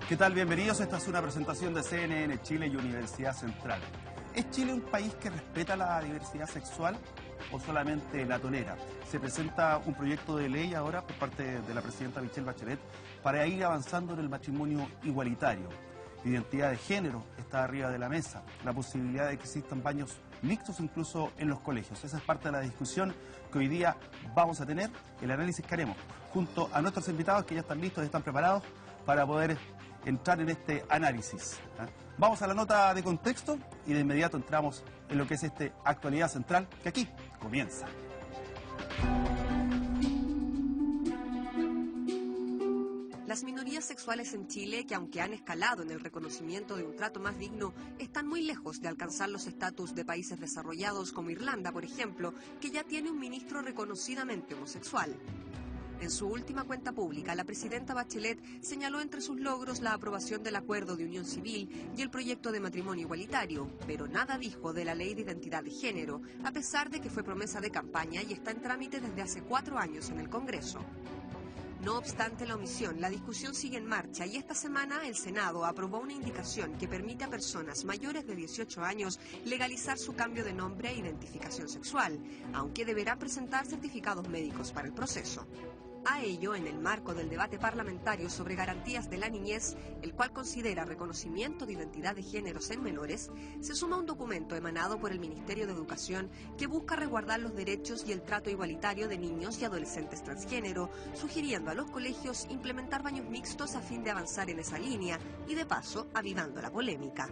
¿Qué tal? Bienvenidos. Esta es una presentación de CNN Chile y Universidad Central. ¿Es Chile un país que respeta la diversidad sexual o solamente la tolera? Se presenta un proyecto de ley ahora por parte de la presidenta Michelle Bachelet para ir avanzando en el matrimonio igualitario. La identidad de género está arriba de la mesa, la posibilidad de que existan baños mixtos incluso en los colegios. Esa es parte de la discusión que hoy día vamos a tener, el análisis que haremos junto a nuestros invitados que ya están listos y están preparados para poder entrar en este análisis. Vamos a la nota de contexto y de inmediato entramos en lo que es Actualidad Central, que aquí comienza. Las minorías sexuales en Chile, que aunque han escalado en el reconocimiento de un trato más digno, están muy lejos de alcanzar los estatus de países desarrollados como Irlanda, por ejemplo, que ya tiene un ministro reconocidamente homosexual. En su última cuenta pública, la presidenta Bachelet señaló entre sus logros la aprobación del acuerdo de unión civil y el proyecto de matrimonio igualitario, pero nada dijo de la ley de identidad de género, a pesar de que fue promesa de campaña y está en trámite desde hace 4 años en el Congreso. No obstante la omisión, la discusión sigue en marcha y esta semana el Senado aprobó una indicación que permite a personas mayores de 18 años legalizar su cambio de nombre e identificación sexual, aunque deberán presentar certificados médicos para el proceso. A ello, en el marco del debate parlamentario sobre garantías de la niñez, el cual considera reconocimiento de identidad de géneros en menores, se suma un documento emanado por el Ministerio de Educación que busca resguardar los derechos y el trato igualitario de niños y adolescentes transgénero, sugiriendo a los colegios implementar baños mixtos a fin de avanzar en esa línea y, de paso, avivando la polémica.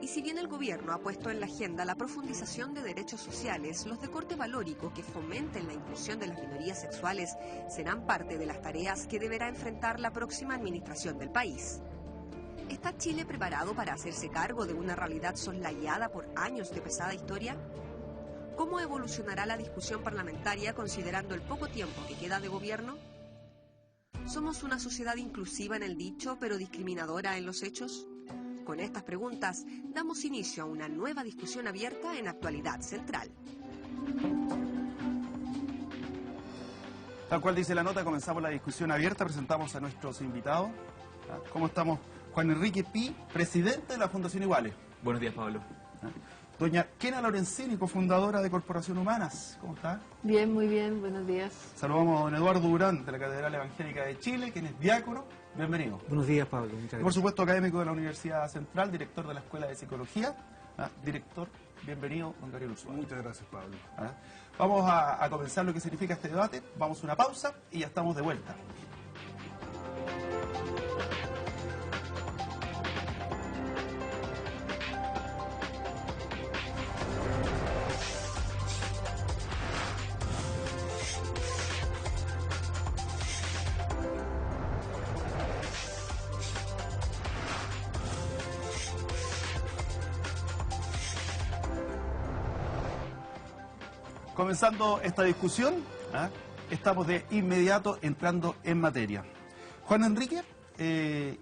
Y si bien el gobierno ha puesto en la agenda la profundización de derechos sociales, los de corte valórico que fomenten la inclusión de las minorías sexuales serán parte de las tareas que deberá enfrentar la próxima administración del país. ¿Está Chile preparado para hacerse cargo de una realidad soslayada por años de pesada historia? ¿Cómo evolucionará la discusión parlamentaria considerando el poco tiempo que queda de gobierno? ¿Somos una sociedad inclusiva en el dicho, pero discriminadora en los hechos? Con estas preguntas, damos inicio a una nueva discusión abierta en Actualidad Central. Tal cual dice la nota, comenzamos la discusión abierta, presentamos a nuestros invitados. ¿Cómo estamos? Juan Enrique Pi, presidente de la Fundación Iguales. Buenos días, Pablo. Doña Kena Lorenzini, cofundadora de Corporación Humanas. ¿Cómo está? Bien, muy bien, buenos días. Saludamos a don Eduardo Durán, de la Catedral Evangélica de Chile, quien es diácono. Bienvenido. Buenos días, Pablo. Muchas gracias. Por supuesto, académico de la Universidad Central, director de la Escuela de Psicología. Director, bienvenido, don Gabriel Ursúa. Muchas gracias, Pablo. Vamos a comenzar lo que significa este debate. Vamos a una pausa y ya estamos de vuelta. Comenzando esta discusión, estamos de inmediato entrando en materia. Juan Enrique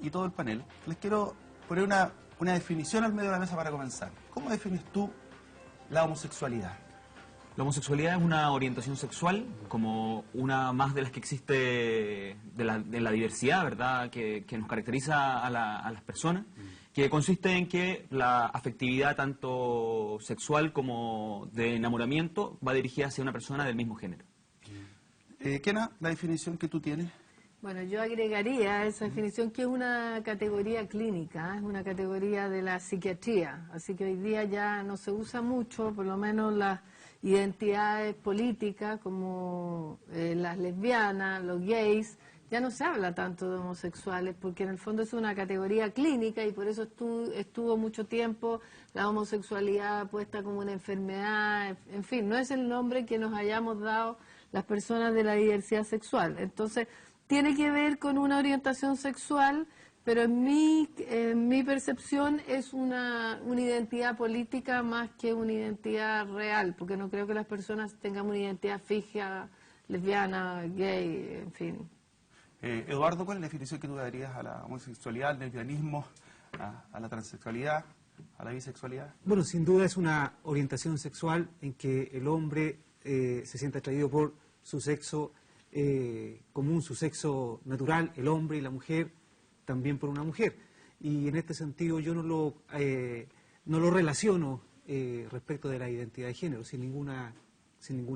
y todo el panel, les quiero poner una definición al medio de la mesa para comenzar. ¿Cómo defines tú la homosexualidad? La homosexualidad es una orientación sexual, como una más de las que existe de la diversidad, ¿verdad?, que nos caracteriza a las personas, que consiste en que la afectividad tanto sexual como de enamoramiento va dirigida hacia una persona del mismo género. Kena, la definición que tú tienes. Bueno, yo agregaría a esa definición que es una categoría clínica, es una categoría de la psiquiatría, así que hoy día ya no se usa mucho, por lo menos las identidades políticas como las lesbianas, los gays, ya no se habla tanto de homosexuales porque en el fondo es una categoría clínica y por eso estuvo mucho tiempo la homosexualidad puesta como una enfermedad, en fin, no es el nombre que nos hayamos dado las personas de la diversidad sexual. Entonces, tiene que ver con una orientación sexual, pero en mi percepción es una identidad política más que una identidad real, porque no creo que las personas tengan una identidad fija, lesbiana, gay, en fin. Eduardo, ¿cuál es la definición que tú darías a la homosexualidad, al lesbianismo, a la transexualidad, a la bisexualidad? Bueno, sin duda es una orientación sexual en que el hombre se siente atraído por su sexo común, su sexo natural, el hombre y la mujer, también por una mujer. Y en este sentido yo no lo relaciono respecto de la identidad de género, sin ninguna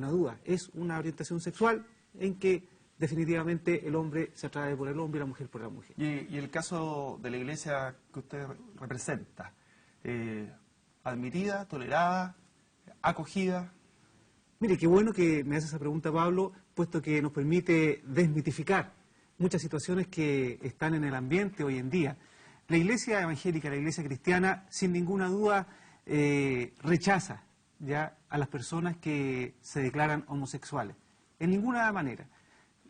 duda. Es una orientación sexual en que definitivamente el hombre se atrae por el hombre y la mujer por la mujer. Y el caso de la iglesia que usted representa, admitida, tolerada, acogida. Mire, qué bueno que me hace esa pregunta, Pablo, puesto que nos permite desmitificar muchas situaciones que están en el ambiente hoy en día. La iglesia evangélica, la iglesia cristiana, sin ninguna duda, rechaza ya a las personas que se declaran homosexuales. En ninguna manera.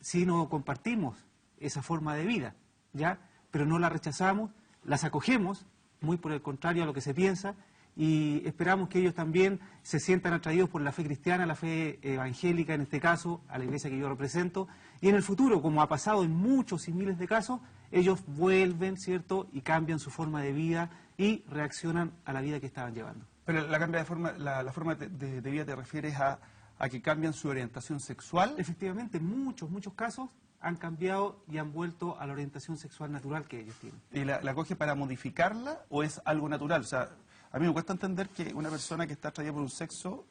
Si no compartimos esa forma de vida, ¿ya? Pero no la rechazamos, las acogemos, muy por el contrario a lo que se piensa, y esperamos que ellos también se sientan atraídos por la fe cristiana, la fe evangélica en este caso, a la iglesia que yo represento, y en el futuro, como ha pasado en muchos y miles de casos, ellos vuelven, ¿cierto?, y cambian su forma de vida y reaccionan a la vida que estaban llevando. Pero la forma de vida te refieres a que cambian su orientación sexual. Efectivamente, muchos casos han cambiado y han vuelto a la orientación sexual natural que ellos tienen. ¿Y la acoge para modificarla o es algo natural? O sea, a mí me cuesta entender que una persona que está atraída por un sexo,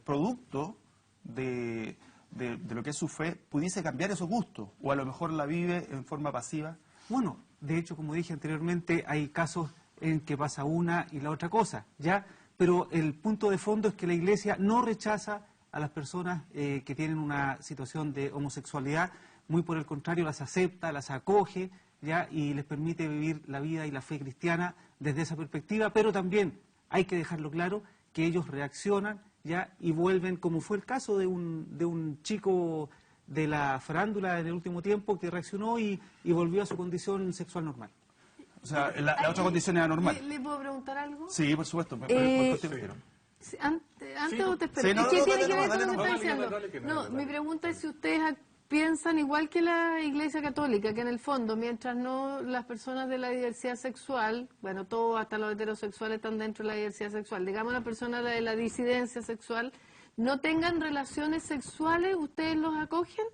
producto de lo que es su fe, pudiese cambiar esos gustos, o a lo mejor la vive en forma pasiva. Bueno, de hecho, como dije anteriormente, hay casos en que pasa una y la otra cosa, ¿ya? Pero el punto de fondo es que la Iglesia no rechaza a las personas que tienen una situación de homosexualidad, muy por el contrario, las acepta, las acoge, ¿ya? Y les permite vivir la vida y la fe cristiana desde esa perspectiva, pero también hay que dejarlo claro que ellos reaccionan, ¿ya? Y vuelven, como fue el caso de un chico de la farándula en el último tiempo que reaccionó y volvió a su condición sexual normal. O sea, la otra condición era normal. ¿Le puedo preguntar algo? Sí, por supuesto. Antes o te espero. Sí, no, ¿Qué no, tiene dale, que ver no, con dale, lo que no, está dale, diciendo? dale, No, mi pregunta es si ustedes piensan igual que la Iglesia Católica, que en el fondo, mientras no las personas de la diversidad sexual, bueno, todos, hasta los heterosexuales están dentro de la diversidad sexual, digamos las personas de la disidencia sexual, no tengan relaciones sexuales, ¿ustedes los acogen?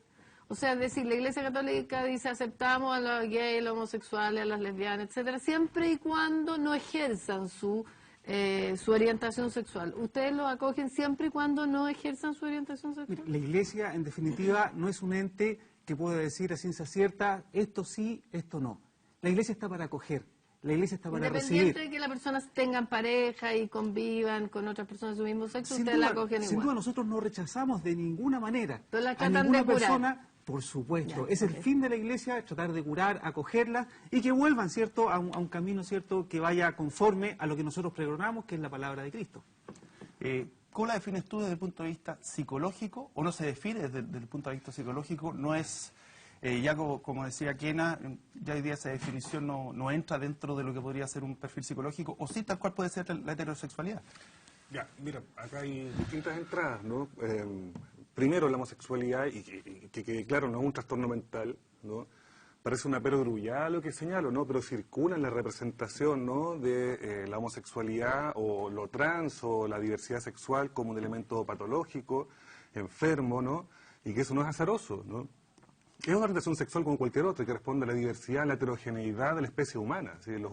O sea, es decir, la Iglesia Católica dice aceptamos a los gays, a los homosexuales, a las lesbianas, etcétera, siempre y cuando no ejerzan su orientación sexual. ¿Ustedes los acogen siempre y cuando no ejerzan su orientación sexual? La Iglesia, en definitiva, no es un ente que pueda decir a ciencia cierta, esto sí, esto no. La Iglesia está para acoger, la Iglesia está para recibir. Independiente de que las personas tengan pareja y convivan con otras personas de su mismo sexo, ustedes la acogen igual. Sin duda, nosotros no rechazamos de ninguna manera Entonces la a tratan ninguna de curar. persona. Por supuesto, Ya, es el fin de la Iglesia, tratar de curar, acogerlas y que vuelvan, ¿cierto?, a un camino, ¿cierto?, que vaya conforme a lo que nosotros pregonamos, que es la palabra de Cristo. ¿Cómo la defines tú desde el punto de vista psicológico? ¿O no se define desde el punto de vista psicológico? No es, ya como decía Kena, ya hoy día esa definición no entra dentro de lo que podría ser un perfil psicológico, o sí, tal cual puede ser la heterosexualidad. Ya, mira, acá hay distintas entradas, ¿no? Primero, la homosexualidad, y que claro, no es un trastorno mental, ¿no? Parece una perogrullada lo que señalo, ¿no? Pero circula en la representación, ¿no?, de la homosexualidad o lo trans o la diversidad sexual como un elemento patológico, enfermo, ¿no? Y que eso no es azaroso, ¿no? Es una orientación sexual como cualquier otra que responde a la diversidad, a la heterogeneidad de la especie humana. ¿Sí? Los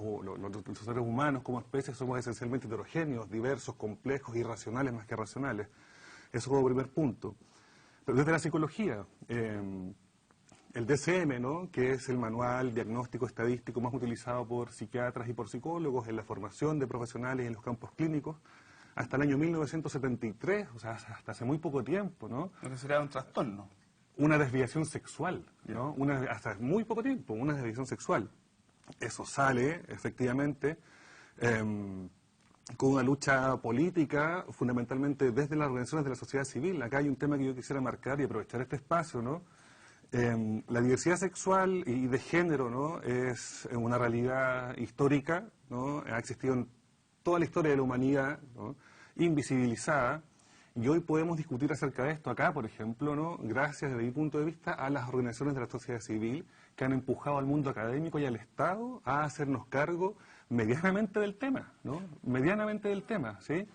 seres humanos como especie somos esencialmente heterogéneos, diversos, complejos, irracionales más que racionales. Eso como primer punto. Pero desde la psicología, el DSM, ¿no?, que es el manual diagnóstico estadístico más utilizado por psiquiatras y por psicólogos en la formación de profesionales en los campos clínicos, hasta el año 1973, o sea, hasta hace muy poco tiempo, ¿no? Lo que sería un trastorno. Una desviación sexual, ¿no? Hasta muy poco tiempo, una desviación sexual. Eso sale, efectivamente, con una lucha política, fundamentalmente desde las organizaciones de la sociedad civil. Acá hay un tema que yo quisiera marcar y aprovechar este espacio, ¿no? La diversidad sexual y de género, ¿no?, es una realidad histórica, ¿no? Ha existido en toda la historia de la humanidad, ¿no?, invisibilizada. Y hoy podemos discutir acerca de esto acá, por ejemplo, ¿no?, gracias desde mi punto de vista a las organizaciones de la sociedad civil que han empujado al mundo académico y al Estado a hacernos cargo medianamente del tema, ¿no? Medianamente del tema, ¿sí?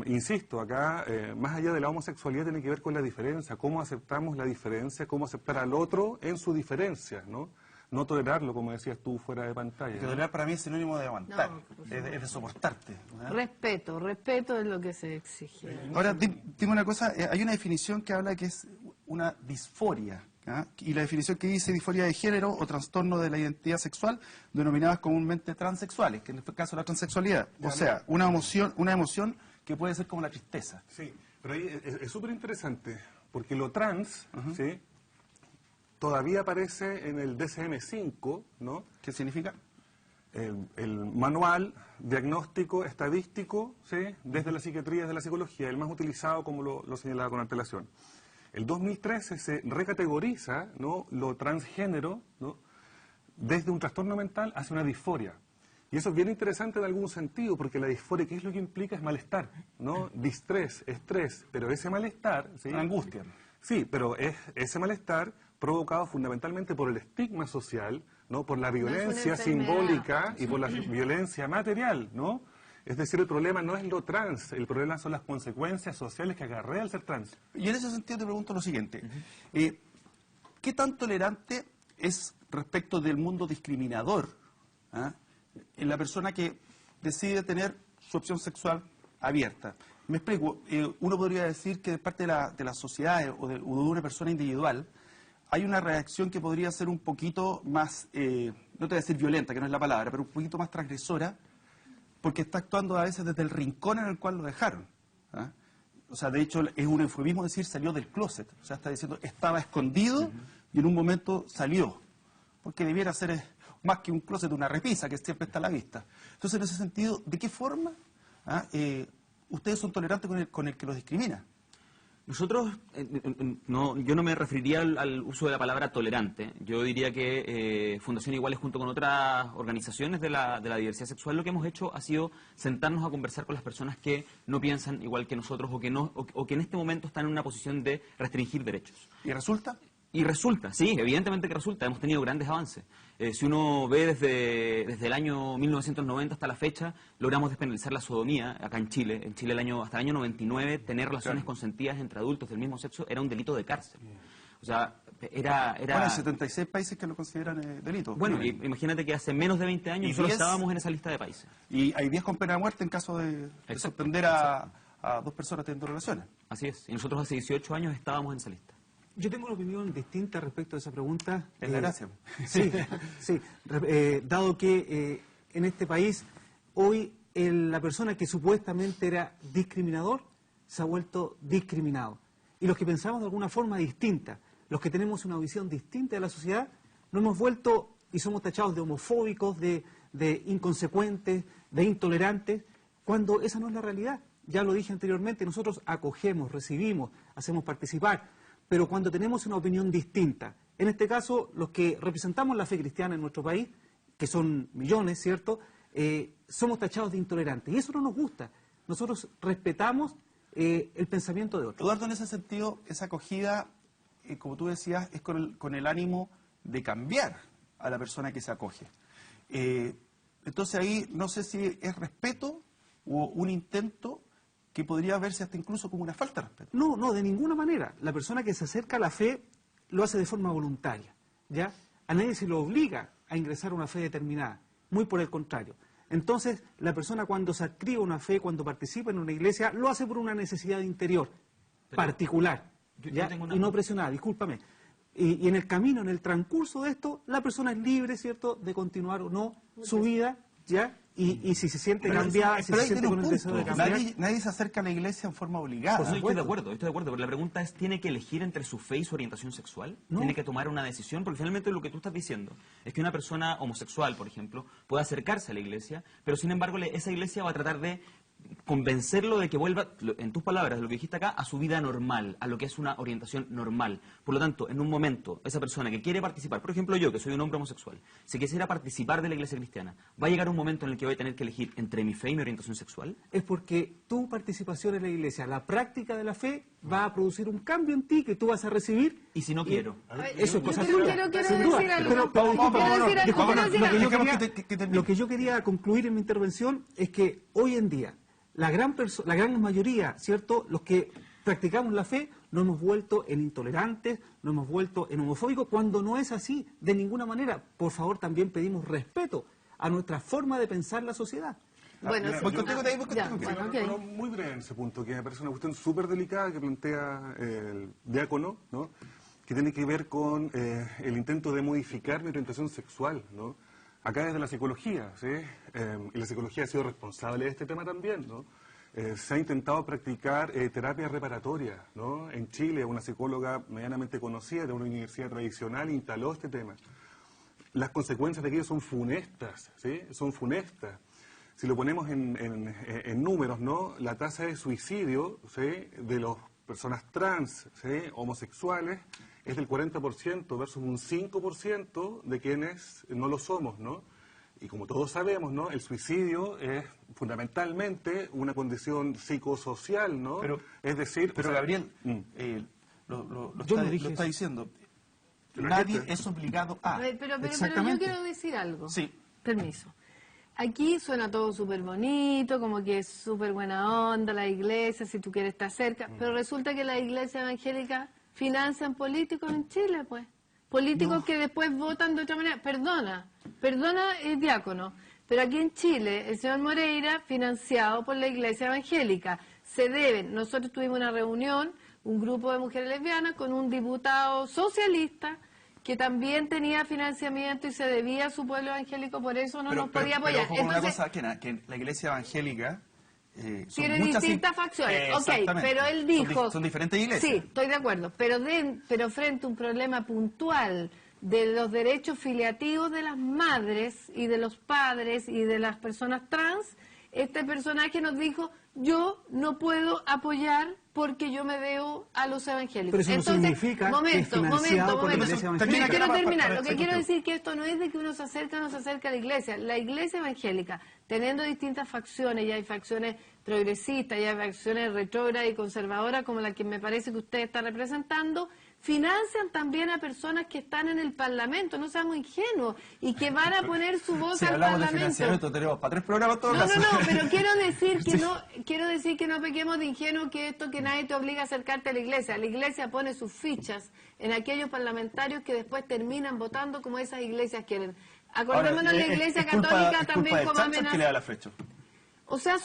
Insisto, acá, más allá de la homosexualidad, tiene que ver con la diferencia, cómo aceptamos la diferencia, cómo aceptar al otro en su diferencia, ¿no? no tolerarlo, como decías tú, fuera de pantalla. Que tolerar para mí es sinónimo de aguantar, No, es de soportarte. Respeto es lo que se exige. Ahora, tengo una cosa, hay una definición que habla que es una disforia, ¿ah? Y la definición que dice disforia de género o trastorno de la identidad sexual, denominadas comúnmente transexuales, que en este caso la transexualidad. O sea, una emoción que puede ser como la tristeza. Sí, pero ahí es súper interesante, porque lo trans, ¿sí?, todavía aparece en el DSM-5, ¿no? ¿Qué significa? El manual diagnóstico estadístico, ¿sí?, desde la psiquiatría, desde la psicología, el más utilizado, como lo señalaba con antelación. El 2013 se recategoriza, ¿no?, lo transgénero, ¿no?, desde un trastorno mental hacia una disforia. Y eso es bien interesante en algún sentido, porque la disforia, ¿qué es lo que implica? Es malestar, ¿no? Distrés, estrés, pero ese malestar, ¿sí?, Angustia. Sí, pero es ese malestar provocado fundamentalmente por el estigma social, ¿no?, por la violencia simbólica y por la violencia material, ¿no? Es decir, el problema no es lo trans, el problema son las consecuencias sociales que acarrea el ser trans. Y en ese sentido te pregunto lo siguiente. ¿Qué tan tolerante es respecto del mundo discriminador, ¿ah?, en la persona que decide tener su opción sexual abierta? Me explico. Uno podría decir que de parte de la sociedad o de una persona individual hay una reacción que podría ser un poquito más, no te voy a decir violenta, que no es la palabra, pero un poquito más transgresora, porque está actuando a veces desde el rincón en el cual lo dejaron, ¿ah? O sea, de hecho, es un eufemismo decir salió del closet. O sea, está diciendo estaba escondido y en un momento salió. Porque debiera ser más que un closet, una repisa que siempre está a la vista. Entonces, en ese sentido, ¿de qué forma ustedes son tolerantes con el que los discrimina? Nosotros, yo no me referiría al uso de la palabra tolerante. Yo diría que Fundación Iguales, junto con otras organizaciones de la diversidad sexual, lo que hemos hecho ha sido sentarnos a conversar con las personas que no piensan igual que nosotros o que en este momento están en una posición de restringir derechos. ¿Y resulta? Y resulta, sí, evidentemente que resulta. Hemos tenido grandes avances. Si uno ve desde el año 1990 hasta la fecha, logramos despenalizar la sodomía acá en Chile. En Chile hasta el año 99, tener relaciones consentidas entre adultos del mismo sexo era un delito de cárcel. O sea, era... Bueno, hay 76 países que lo consideran delito. Bueno, imagínate que hace menos de 20 años nosotros estábamos en esa lista de países. Y hay 10 con pena de muerte en caso de sorprender a dos personas teniendo relaciones. Así es. Y nosotros hace 18 años estábamos en esa lista. Yo tengo una opinión distinta respecto a esa pregunta. Es la gracia. Sí, sí. Dado que en este país hoy la persona que supuestamente era discriminador se ha vuelto discriminado. Y los que pensamos de alguna forma distinta, los que tenemos una visión distinta de la sociedad, nos hemos vuelto y somos tachados de homofóbicos, de inconsecuentes, de intolerantes, cuando esa no es la realidad. Ya lo dije anteriormente, nosotros acogemos, recibimos, hacemos participar. Pero cuando tenemos una opinión distinta, en este caso, los que representamos la fe cristiana en nuestro país, que son millones, ¿cierto?, somos tachados de intolerantes. Y eso no nos gusta. Nosotros respetamos el pensamiento de otros. Eduardo, en ese sentido, esa acogida, como tú decías, es con el ánimo de cambiar a la persona que se acoge. Entonces ahí no sé si es respeto o un intento que podría verse hasta incluso como una falta de respeto. No, no, de ninguna manera. La persona que se acerca a la fe lo hace de forma voluntaria, ¿ya? A nadie se lo obliga a ingresar a una fe determinada, muy por el contrario. Entonces, la persona cuando se adscribe a una fe, cuando participa en una iglesia, lo hace por una necesidad interior, particular, ¿ya? Y no presionada, discúlpame. Y en el camino, en el transcurso de esto, la persona es libre, ¿cierto?, de continuar o no su vida, ¿ya? Y si se siente cambiada, si se siente con el deseo de cambiar... Nadie se acerca a la iglesia en forma obligada. Pues estoy de acuerdo, pero la pregunta es, ¿tiene que elegir entre su fe y su orientación sexual? No. ¿Tiene que tomar una decisión? Porque finalmente lo que tú estás diciendo es que una persona homosexual, por ejemplo, puede acercarse a la iglesia, pero sin embargo esa iglesia va a tratar de convencerlo de que vuelva, en tus palabras, de lo que dijiste acá, a su vida normal, a lo que es una orientación normal. Por lo tanto, en un momento, esa persona que quiere participar, por ejemplo yo, que soy un hombre homosexual, si quisiera participar de la iglesia cristiana, ¿va a llegar un momento en el que voy a tener que elegir entre mi fe y mi orientación sexual? Es porque tu participación en la iglesia, la práctica de la fe, va a producir un cambio en ti que tú vas a recibir. ¿Y si no quiero? Eso es cosa quiero decir algo. Lo que yo quería concluir en mi intervención es que hoy en día la gran mayoría, ¿cierto?, los que practicamos la fe, nos hemos vuelto en intolerantes, nos hemos vuelto en homofóbicos, cuando no es así, de ninguna manera. Por favor, también pedimos respeto a nuestra forma de pensar la sociedad. Bueno, mira, sí, voy contigo de ahí, voy ya, contigo. bueno, ok. Pero muy breve en ese punto, que me parece una cuestión súper delicada que plantea el diácono, ¿no? Que tiene que ver con el intento de modificar mi orientación sexual, ¿no? Acá desde la psicología, ¿sí? Y la psicología ha sido responsable de este tema también, ¿no? Se ha intentado practicar terapia reparatoria, ¿no? En Chile, una psicóloga medianamente conocida de una universidad tradicional instaló este tema. Las consecuencias de aquello son funestas, ¿sí? Son funestas. Si lo ponemos en números, ¿no? La tasa de suicidio, ¿sí? De las personas trans, ¿sí? Homosexuales, es del 40% versus un 5% de quienes no lo somos, ¿no? Y como todos sabemos, ¿no? El suicidio es fundamentalmente una condición psicosocial, ¿no? Pero, es decir... Pero o sea, Gabriel, lo Yo no está, dije lo está eso. diciendo. Pero Nadie aquí es obligado a. Pero yo Exactamente. quiero decir algo. Sí. Permiso. Aquí suena todo súper bonito, como que es súper buena onda la iglesia, si tú quieres estar cerca, pero resulta que las iglesias evangélicas financian políticos en Chile, pues. Políticos que después votan de otra manera. Perdona el diácono, pero aquí en Chile, el señor Moreira, financiado por la iglesia evangélica, se deben, nosotros tuvimos una reunión, un grupo de mujeres lesbianas con un diputado socialista, que también tenía financiamiento y se debía a su pueblo evangélico, por eso no nos podía apoyar. Pero ojo con una Entonces, cosa, que la iglesia evangélica son tiene muchas distintas facciones, ok, exactamente. pero él dijo... Son diferentes iglesias. Sí, estoy de acuerdo, pero frente a un problema puntual de los derechos filiativos de las madres y de los padres y de las personas trans, este personaje nos dijo, yo no puedo apoyar porque yo me debo a los evangélicos. Pero eso no significa que es financiado por la iglesia evangélica. Quiero terminar. Lo que Perfecto. quiero decir que esto no es de que uno se acerca o no se acerca a la iglesia. La iglesia evangélica, teniendo distintas facciones, y hay facciones progresistas, y hay facciones retrógradas y conservadoras, como la que me parece que usted está representando, financian también a personas que están en el Parlamento, no seamos ingenuos, y que van a poner su voz Si al hablamos de Parlamento. financiamiento, tenemos para 3 programas todos No, pero quiero decir que no pequemos de ingenuo, que esto que nadie te obliga a acercarte a la iglesia. La iglesia pone sus fichas en aquellos parlamentarios que después terminan votando como esas iglesias quieren. Acordémonos de la iglesia católica también como amenaza. que le da la flecha. O sea,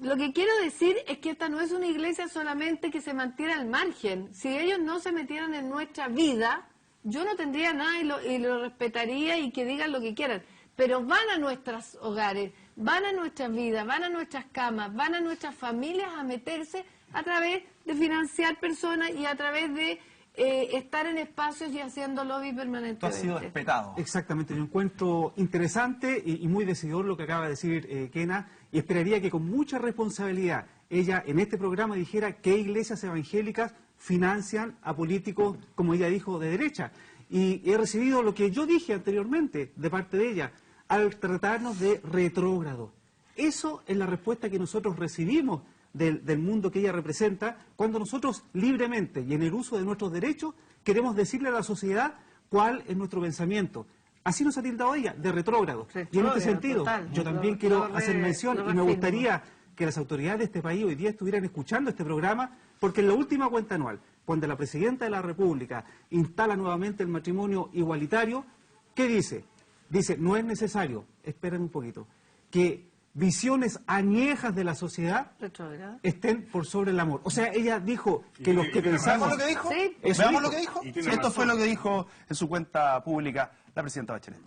lo que quiero decir es que esta no es una iglesia solamente que se mantiene al margen. Si ellos no se metieran en nuestra vida, yo no tendría nada y lo respetaría y que digan lo que quieran. Pero van a nuestros hogares, van a nuestras vidas, van a nuestras camas, van a nuestras familias a meterse a través de financiar personas y a través de estar en espacios y haciendo lobby Esto ha permanentemente. sido respetado. Exactamente, yo encuentro interesante y muy decidor lo que acaba de decir Kena, y esperaría que con mucha responsabilidad ella en este programa dijera qué iglesias evangélicas financian a políticos, como ella dijo, de derecha. Y he recibido lo que yo dije anteriormente de parte de ella, al tratarnos de retrógrado. Eso es la respuesta que nosotros recibimos del mundo que ella representa, cuando nosotros libremente y en el uso de nuestros derechos queremos decirle a la sociedad cuál es nuestro pensamiento. Así nos ha tildado ella, de retrógrado. Y en este Retrógrado, sentido, total. yo también Lo quiero hacer mención y me reafirmo. gustaría que las autoridades de este país hoy día estuvieran escuchando este programa, porque en la última cuenta anual, cuando la Presidenta de la República instala nuevamente el matrimonio igualitario, ¿qué dice? Dice, no es necesario, esperen un poquito, que visiones añejas de la sociedad Retrógrado. estén por sobre el amor. O sea, ella dijo que los que pensamos... ¿Veamos lo que dijo? Sí. Eso ¿Veamos dijo. lo que dijo? Y tiene Esto razón. fue lo que dijo en su cuenta pública la presidenta Bachelet.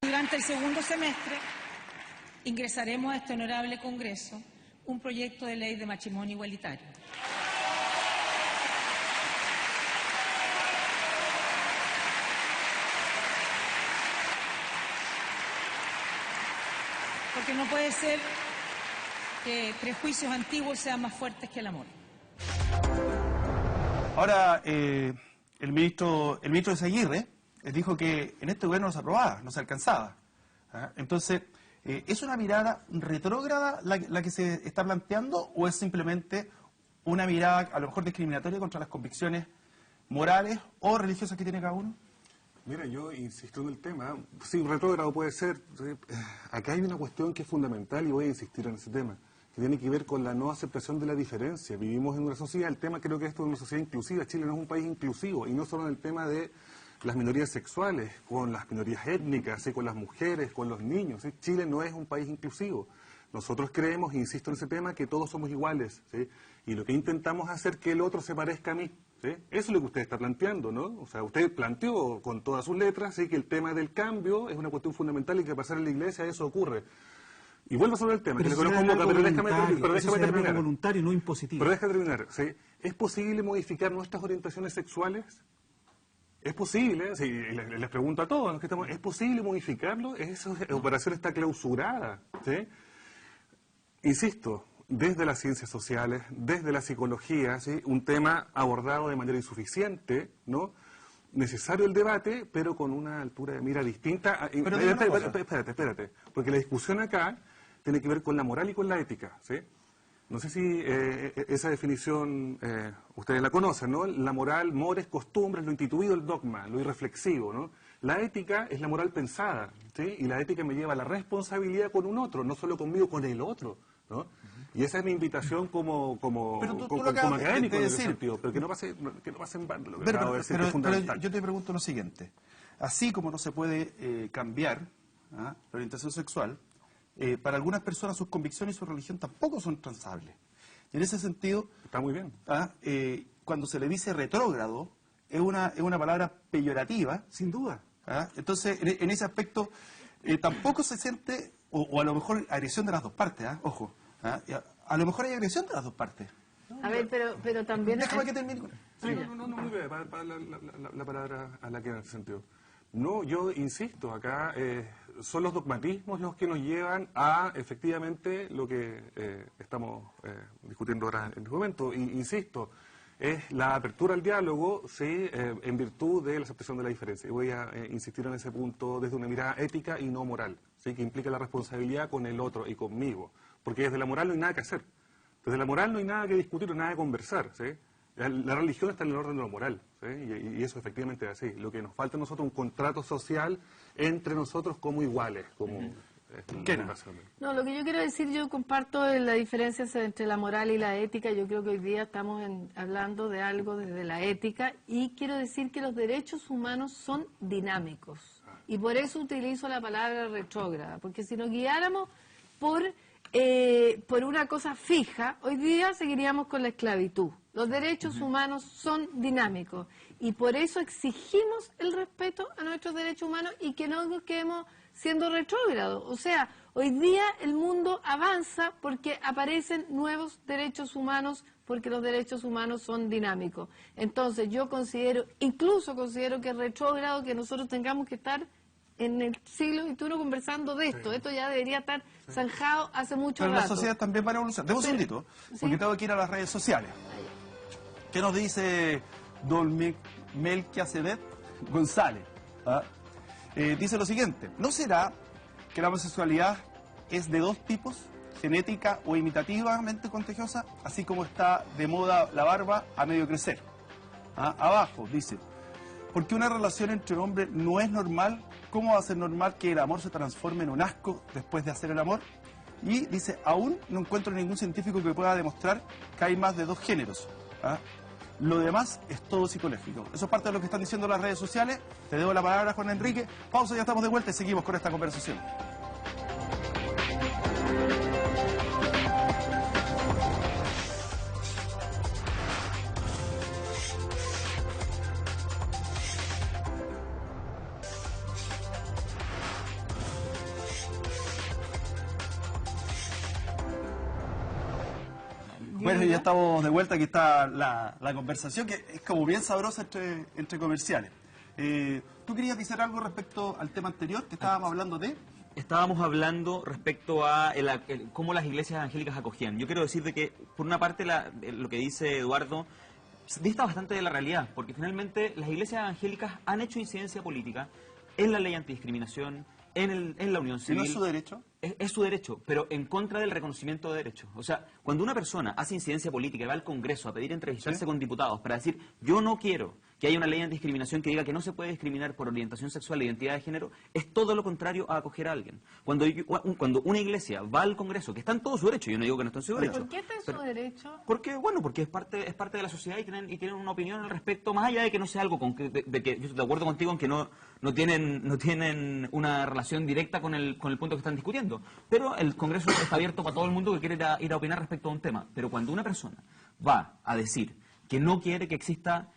Durante el segundo semestre ingresaremos a este honorable Congreso un proyecto de ley de matrimonio igualitario. Porque no puede ser que prejuicios antiguos sean más fuertes que el amor. Ahora, el ministro de Seguirre dijo que en este gobierno no se aprobaba, no se alcanzaba. ¿Ah? Entonces, ¿es una mirada retrógrada la que se está planteando o es simplemente una mirada a lo mejor discriminatoria contra las convicciones morales o religiosas que tiene cada uno? Mira, yo insisto en el tema. Sí, retrógrado puede ser. Sí. Acá hay una cuestión que es fundamental y voy a insistir en ese tema. que tiene que ver con la no aceptación de la diferencia. Vivimos en una sociedad, el tema creo que esto es una sociedad inclusiva. Chile no es un país inclusivo, y no solo en el tema de las minorías sexuales, con las minorías étnicas, ¿sí? Con las mujeres, con los niños. ¿Sí? Chile no es un país inclusivo. Nosotros creemos, insisto en ese tema, que todos somos iguales, ¿sí? Y lo que intentamos es hacer que el otro se parezca a mí, ¿sí? Eso es lo que usted está planteando, ¿no? O sea, usted planteó con todas sus letras, ¿sí? Que el tema del cambio es una cuestión fundamental y que pasar en la iglesia eso ocurre. Y vuelvo sobre el tema, Pero que le eso conozco un poco, pero déjame terminar. Voluntario, no impositivo. Pero déjame terminar, ¿sí? ¿Es posible modificar nuestras orientaciones sexuales? ¿Es posible? Sí, les pregunto a todos los que estamos, ¿es posible modificarlo? Esa operación está clausurada, ¿sí? Insisto, desde las ciencias sociales, desde la psicología, ¿sí? Un tema abordado de manera insuficiente, ¿no? Necesario el debate, pero con una altura de mira distinta. Pero espérate, porque la discusión acá tiene que ver con la moral y con la ética, ¿sí? No sé si esa definición ustedes la conocen, ¿no? La moral, mores, costumbres, lo instituido, el dogma, lo irreflexivo, ¿no? La ética es la moral pensada, ¿sí? Y la ética me lleva a la responsabilidad con un otro, no solo conmigo, con el otro, ¿no? Y esa es mi invitación como académico en ese sentido, pero que no pase en vano lo que acabo de decir, que es fundamental. Yo te pregunto lo siguiente. Así como no se puede cambiar la orientación sexual, para algunas personas sus convicciones y su religión tampoco son transables. Y en ese sentido, está muy bien. Cuando se le dice retrógrado, es una palabra peyorativa. Sin duda. Entonces, en ese aspecto, tampoco se siente, o a lo mejor agresión de las dos partes, ojo. A lo mejor hay agresión de las dos partes. A ver, pero también... Déjame que termine. Sí, no, muy bien, para la palabra a la que en ese sentido. No, yo insisto, acá son los dogmatismos los que nos llevan a, efectivamente, lo que estamos discutiendo ahora en este momento. Insisto, es la apertura al diálogo, sí, en virtud de la aceptación de la diferencia. Y voy a insistir en ese punto desde una mirada ética y no moral, ¿sí? Que implica la responsabilidad con el otro y conmigo. Porque desde la moral no hay nada que hacer. Desde la moral no hay nada que discutir, no hay nada que conversar, ¿sí? La religión está en el orden de lo moral, ¿sí? Y eso efectivamente es así. Lo que nos falta a nosotros es un contrato social entre nosotros como iguales, como... No, lo que yo quiero decir, yo comparto la diferencia entre la moral y la ética. Yo creo que hoy día estamos hablando de algo desde la ética, y quiero decir que los derechos humanos son dinámicos. Y por eso utilizo la palabra retrógrada, porque si nos guiáramos por una cosa fija, hoy día seguiríamos con la esclavitud. Los derechos humanos son dinámicos, y por eso exigimos el respeto a nuestros derechos humanos y que no nos quedemos siendo retrógrados. O sea, hoy día el mundo avanza porque aparecen nuevos derechos humanos, porque los derechos humanos son dinámicos. Entonces yo incluso considero que es retrógrado que nosotros tengamos que estar en el siglo XXI conversando de esto. Esto ya debería estar zanjado hace mucho rato. Pero las sociedades también van a evolucionar. Deme un segundito, porque tengo que ir a las redes sociales. ¿Qué nos dice don Melquiacedet González? Dice lo siguiente: ¿no será que la homosexualidad es de dos tipos, genética o imitativamente contagiosa, así como está de moda la barba a medio crecer? Abajo dice: porque una relación entre hombres no es normal, ¿cómo va a ser normal que el amor se transforme en un asco después de hacer el amor? Y dice: aún no encuentro ningún científico que pueda demostrar que hay más de dos géneros. Lo demás es todo psicológico. Eso es parte de lo que están diciendo las redes sociales. Te debo la palabra, Juan Enrique. Pausa, ya estamos de vuelta y seguimos con esta conversación. Bueno, ya estamos de vuelta, aquí está la conversación, que es como bien sabrosa entre comerciales. ¿Tú querías decir algo respecto al tema anterior que estábamos hablando de? Estábamos hablando respecto a cómo las iglesias evangélicas acogían. Yo quiero decir de que, por una parte, lo que dice Eduardo dista bastante de la realidad, porque finalmente las iglesias evangélicas han hecho incidencia política en la ley antidiscriminación, en la unión civil. ¿No es su derecho? Es su derecho, pero en contra del reconocimiento de derechos. O sea, cuando una persona hace incidencia política y va al Congreso a pedir entrevistarse con diputados para decir: yo no quiero que haya una ley antidiscriminación que diga que no se puede discriminar por orientación sexual e identidad de género, es todo lo contrario a acoger a alguien. Cuando una iglesia va al Congreso, que está en todo su derecho, yo no digo que no está en su derecho. ¿Por qué está en su derecho? Porque es parte de la sociedad y tienen una opinión al respecto, más allá de que no sea algo de que yo estoy de acuerdo contigo en que no tienen una relación directa con el punto que están discutiendo. Pero el Congreso está abierto para todo el mundo que quiere ir a opinar respecto a un tema. Pero cuando una persona va a decir que no quiere que exista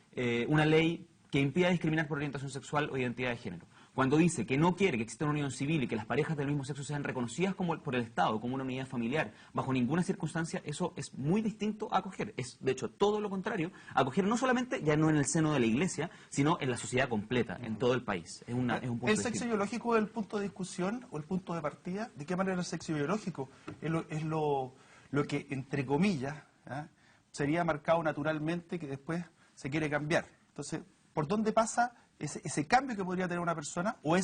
una ley que impida discriminar por orientación sexual o identidad de género, cuando dice que no quiere que exista una unión civil y que las parejas del mismo sexo sean reconocidas por el Estado como una unidad familiar, bajo ninguna circunstancia, eso es muy distinto a acoger. Es, de hecho, todo lo contrario, acoger no solamente, ya no en el seno de la Iglesia, sino en la sociedad completa, en todo el país. Es un punto ¿El sexo biológico es el punto de discusión o el punto de partida? ¿De qué manera el sexo biológico es lo que, entre comillas, sería marcado naturalmente que después se quiere cambiar? Entonces, ¿por dónde pasa ese cambio que podría tener una persona, o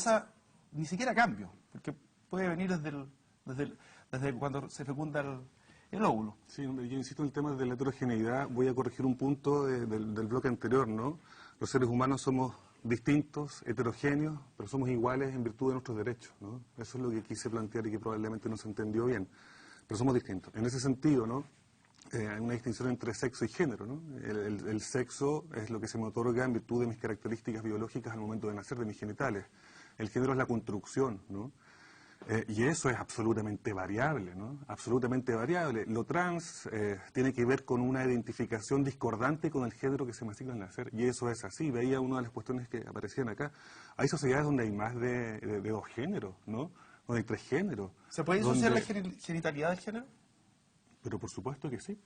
ni siquiera cambio, porque puede venir desde cuando se fecunda el óvulo? Sí, yo insisto en el tema de la heterogeneidad. Voy a corregir un punto del bloque anterior, ¿no? Los seres humanos somos distintos, heterogéneos, pero somos iguales en virtud de nuestros derechos, ¿no? Eso es lo que quise plantear y que probablemente no se entendió bien, pero somos distintos. En ese sentido, ¿no? Hay una distinción entre sexo y género, ¿no? El sexo es lo que se me otorga en virtud de mis características biológicas al momento de nacer, de mis genitales. El género es la construcción, ¿no? Y eso es absolutamente variable, ¿no? Absolutamente variable. Lo trans tiene que ver con una identificación discordante con el género que se me asigna al nacer, y eso es así. Veía una de las cuestiones que aparecían acá. Hay sociedades donde hay más de dos géneros, ¿no? Donde hay tres géneros. ¿Se puede disociar la genitalidad del género? Pero por supuesto que sí.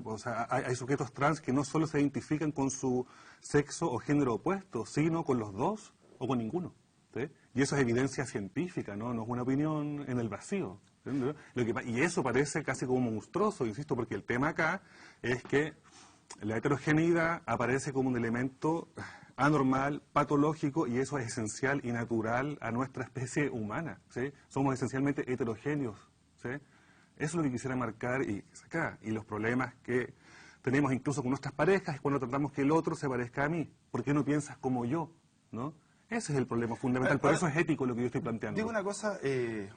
O sea, hay sujetos trans que no solo se identifican con su sexo o género opuesto, sino con los dos o con ninguno, ¿sí? Y eso es evidencia científica, ¿no? No es una opinión en el vacío. Y eso parece casi como monstruoso, insisto, porque el tema acá es que la heterogeneidad aparece como un elemento anormal, patológico, y eso es esencial y natural a nuestra especie humana, ¿sí? Somos esencialmente heterogéneos, ¿sí? Eso es lo que quisiera marcar y sacar. Y los problemas que tenemos incluso con nuestras parejas es cuando tratamos que el otro se parezca a mí. ¿Por qué no piensas como yo? ¿No? Ese es el problema fundamental. Por eso es ético lo que yo estoy planteando. Digo una cosa, el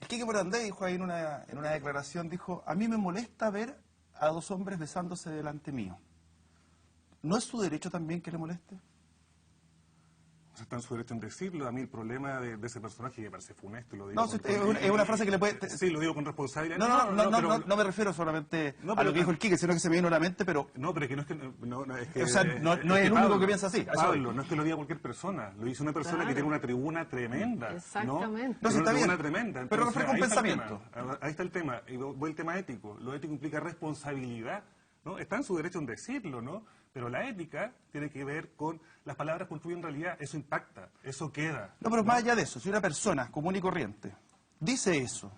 Quique Morandé dijo ahí en una declaración, dijo, a mí me molesta ver a dos hombres besándose delante mío. ¿No es su derecho también que le moleste? O sea, está en su derecho en decirlo. A mí el problema de ese personaje, que parece funesto, lo digo. No, es una frase que le puede... Sí, lo digo con responsabilidad. No me refiero solamente a lo que dijo el Quique, sino que se me vino a la mente, pero... No, pero es que no es que... es que o sea, no es el único que piensa así. Pablo, no es que lo diga cualquier persona. Lo dice una persona que tiene una tribuna tremenda. Exactamente. No, sí, está bien. Tremenda. Entonces, pero refleja un pensamiento. Ahí está el tema. Y voy al tema ético. Lo ético implica responsabilidad, ¿no? Está en su derecho en decirlo, ¿no? Pero la ética tiene que ver con las palabras construyen realidad, eso impacta, eso queda. No, pero más allá de eso, si una persona común y corriente dice eso,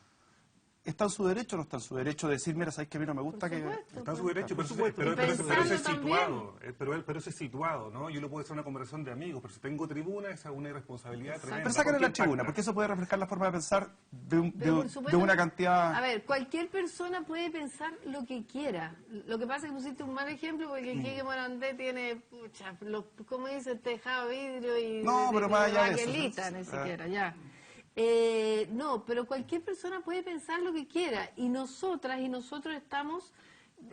¿está en su derecho o no está en su derecho de decir, mira, sabes que a mí no me gusta que... Está en su derecho, pero eso es situado, pero eso es situado, ¿no? Yo lo puedo hacer una conversación de amigos, pero si tengo tribuna, esa es una irresponsabilidad tremenda. Pero sácale la tribuna, porque eso puede reflejar la forma de pensar de una cantidad... A ver, cualquier persona puede pensar lo que quiera. Lo que pasa es que pusiste un mal ejemplo, porque el Quique Morandé tiene, pucha, como dice, tejado vidrio y... No, pero más allá de eso. Ni siquiera, ya. No, pero cualquier persona puede pensar lo que quiera, y nosotras y nosotros estamos,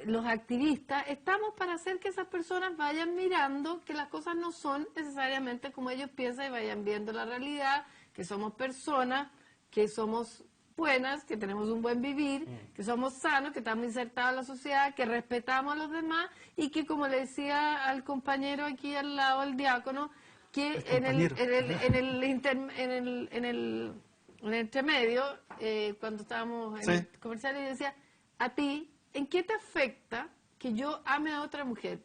los activistas, estamos para hacer que esas personas vayan mirando que las cosas no son necesariamente como ellos piensan, y vayan viendo la realidad, que somos personas, que somos buenas, que tenemos un buen vivir, que somos sanos, que estamos insertados en la sociedad, que respetamos a los demás, y que, como le decía al compañero aquí al lado, el diácono, que en el intermedio, cuando estábamos en el comercial, y decía, a ti, ¿en qué te afecta que yo ame a otra mujer?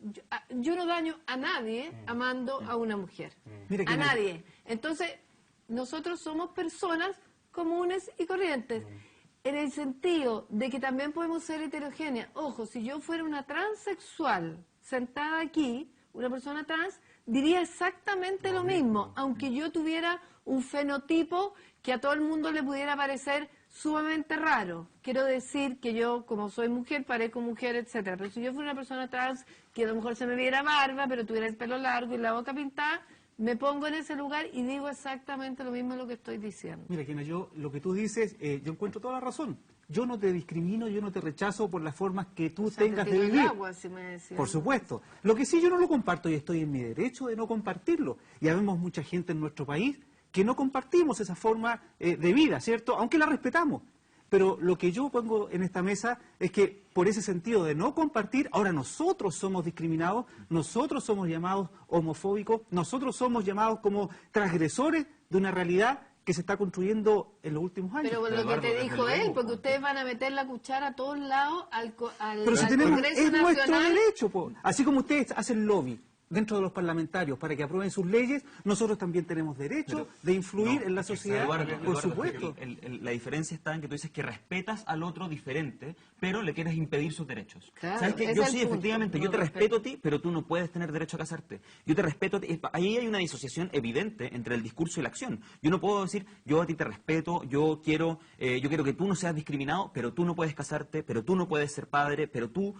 Yo no daño a nadie amando a una mujer, a nadie. Entonces, nosotros somos personas comunes y corrientes, en el sentido de que también podemos ser heterogéneas. Ojo, si yo fuera una transexual sentada aquí, una persona trans, diría exactamente lo mismo, aunque yo tuviera un fenotipo que a todo el mundo le pudiera parecer sumamente raro. Quiero decir que yo, como soy mujer, parezco mujer, etcétera. Pero si yo fuera una persona trans, que a lo mejor se me viera barba, pero tuviera el pelo largo y la boca pintada, me pongo en ese lugar y digo exactamente lo mismo de lo que estoy diciendo. Mira, Gina, yo lo que tú dices, yo encuentro toda la razón. Yo no te discrimino, yo no te rechazo por las formas que tú tengas te de tiro el vivir. agua, si me decían. Por supuesto. Lo que sí yo no lo comparto y estoy en mi derecho de no compartirlo. Y habemos mucha gente en nuestro país que no compartimos esa forma de vida, ¿cierto? Aunque la respetamos. Pero lo que yo pongo en esta mesa es que por ese sentido de no compartir, ahora nosotros somos discriminados, nosotros somos llamados homofóbicos, nosotros somos llamados como transgresores de una realidad que se está construyendo en los últimos años. Pero lo que te dijo él, porque ustedes van a meter la cuchara a todos lados al Pero si tenemos, Congreso es nuestro Nacional. derecho, po. Así como ustedes hacen lobby dentro de los parlamentarios para que aprueben sus leyes, nosotros también tenemos derecho de influir en la sociedad, por supuesto. La diferencia está en que tú dices que respetas al otro diferente, pero le quieres impedir sus derechos. Claro, ¿Sabes qué? ese Yo es el sí, punto. efectivamente, No yo te respeto. respeto a ti, pero tú no puedes tener derecho a casarte. Yo te respeto a ti. Ahí hay una disociación evidente entre el discurso y la acción. Yo no puedo decir, yo a ti te respeto, yo quiero que tú no seas discriminado, pero tú no puedes casarte, pero tú no puedes ser padre, pero tú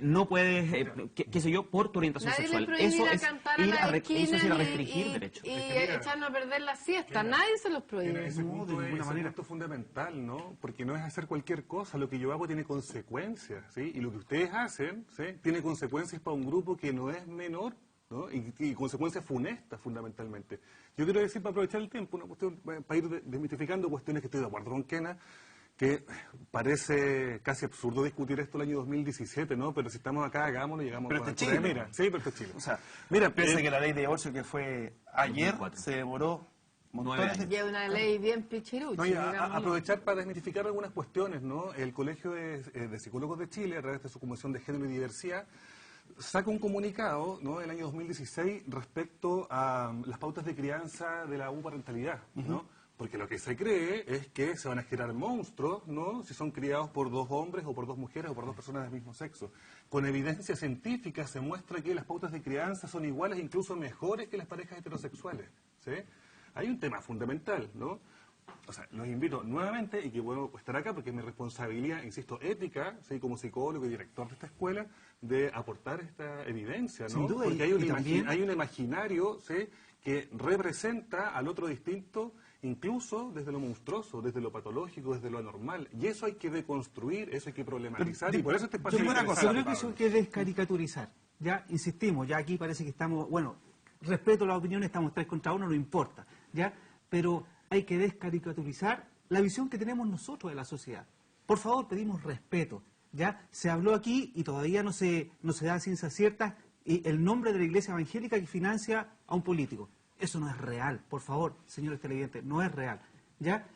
no puedes, qué sé yo, por tu orientación Nadie sexual. le prohíbe ir a es cantar a ir las eso es ir a esquinas restringir derechos. y echarnos a perder la siesta. Nadie se los prohíbe. Ese punto, de ninguna ese manera. punto es fundamental, ¿no? Porque no es hacer cualquier cosa, lo que yo hago tiene consecuencias, ¿sí? Y lo que ustedes hacen, ¿sí? Tiene consecuencias para un grupo que no es menor, ¿no? Y consecuencias funestas, fundamentalmente. Yo quiero decir, para aprovechar el tiempo, una cuestión, para ir desmitificando cuestiones que estoy de acuerdo con Kena, que parece casi absurdo discutir esto el año 2017, ¿no? Pero si estamos acá, hagámoslo y llegamos Pero con este la es Chile. mira. Sí, pero esto es Chile. O sea, mira, piensa que la ley de divorcio que fue ayer 2004. se demoró montones 9 de... Y es una ley bien pichiruchi. No, y digámoslo. aprovechar para desmitificar algunas cuestiones, ¿no? El Colegio de Psicólogos de Chile, a través de su Comisión de Género y Diversidad, saca un comunicado, ¿no? El año 2016 respecto a las pautas de crianza de la parentalidad, ¿no? Porque lo que se cree es que se van a generar monstruos, ¿no? Si son criados por dos hombres o por dos mujeres o por dos personas del mismo sexo. Con evidencia científica se muestra que las pautas de crianza son iguales, incluso mejores que las parejas heterosexuales, ¿sí? Hay un tema fundamental, ¿no? O sea, los invito nuevamente, y que bueno estar acá, porque es mi responsabilidad, insisto, ética, ¿sí? Como psicólogo y director de esta escuela, de aportar esta evidencia, ¿no? Sin duda, Porque y hay también- hay un imaginario, ¿sí? Que representa al otro distinto, incluso desde lo monstruoso, desde lo patológico, desde lo anormal. Y eso hay que deconstruir, eso hay que problematizar, y por eso este espacio Yo es creo interesante, que eso Pablo. hay que descaricaturizar. Ya insistimos, ya aquí parece que estamos, bueno, respeto las opiniones, estamos 3 contra 1, no importa, ya, pero hay que descaricaturizar la visión que tenemos nosotros de la sociedad. Por favor, pedimos respeto. Ya se habló aquí y todavía no se da a ciencia cierta el nombre de la iglesia evangélica que financia a un político. Eso no es real, por favor, señores televidentes, no es real. ¿Ya?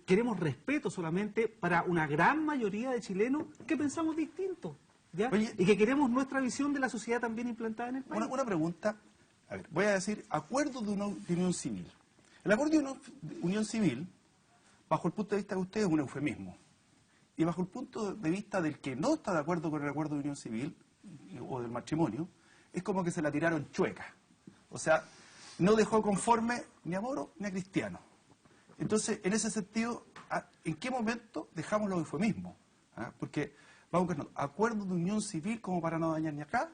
Queremos respeto solamente para una gran mayoría de chilenos que pensamos distinto, ¿ya? Oye, Y que queremos nuestra visión de la sociedad también implantada en el país. Una pregunta, a ver, voy a decir acuerdo de unión civil. El acuerdo de unión civil, bajo el punto de vista de ustedes, es un eufemismo. Y bajo el punto de vista del que no está de acuerdo con el acuerdo de unión civil, o del matrimonio, es como que se la tiraron chueca. O sea, no dejó conforme ni a Moro ni a Cristiano. Entonces, en ese sentido, ¿en qué momento dejamos los eufemismos? Porque, vamos a ver, acuerdo de unión civil como para no dañar ni acá,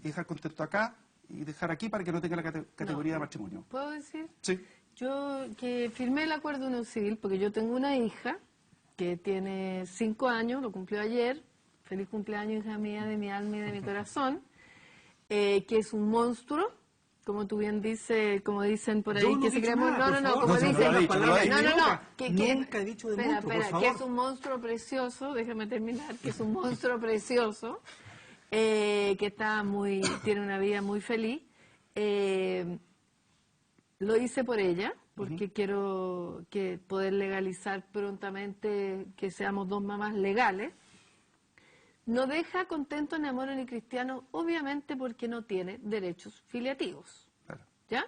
y dejar contento acá, y dejar aquí para que no tenga la categoría de matrimonio. ¿Puedo decir? Sí. Yo que firmé el acuerdo de unión civil porque yo tengo una hija que tiene 5 años, lo cumplió ayer. Feliz cumpleaños, hija mía, de mi alma y de mi corazón. Que es un monstruo, como tú bien dices, como dicen por ahí, Yo no que he se dicho creemos, nada, por no, favor. como No, dicen, no lo ha dicho, no lo ha dicho. Nunca he dicho de espera, monstruo, por espera, favor. que es un monstruo precioso, déjame terminar, que es un monstruo precioso, que está tiene una vida muy feliz. Lo hice por ella, porque quiero poder legalizar prontamente que seamos 2 mamás legales. No deja contento ni a Moro ni Cristiano, obviamente porque no tiene derechos filiativos. Claro. ¿Ya?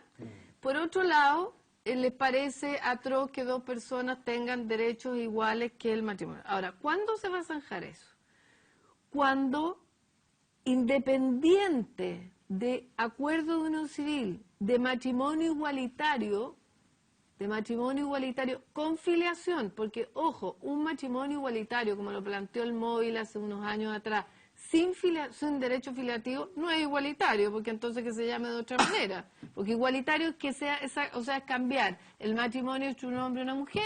Por otro lado, les parece atroz que 2 personas tengan derechos iguales que el matrimonio. Ahora, ¿cuándo se va a zanjar eso? Cuando, independiente de acuerdo de unión civil, de matrimonio igualitario, de matrimonio igualitario con filiación, porque, ojo, un matrimonio igualitario, como lo planteó el Móvil hace unos años atrás, sin derecho filiativo, no es igualitario, porque entonces que se llame de otra manera. Porque igualitario es que sea, es cambiar el matrimonio entre un hombre y una mujer,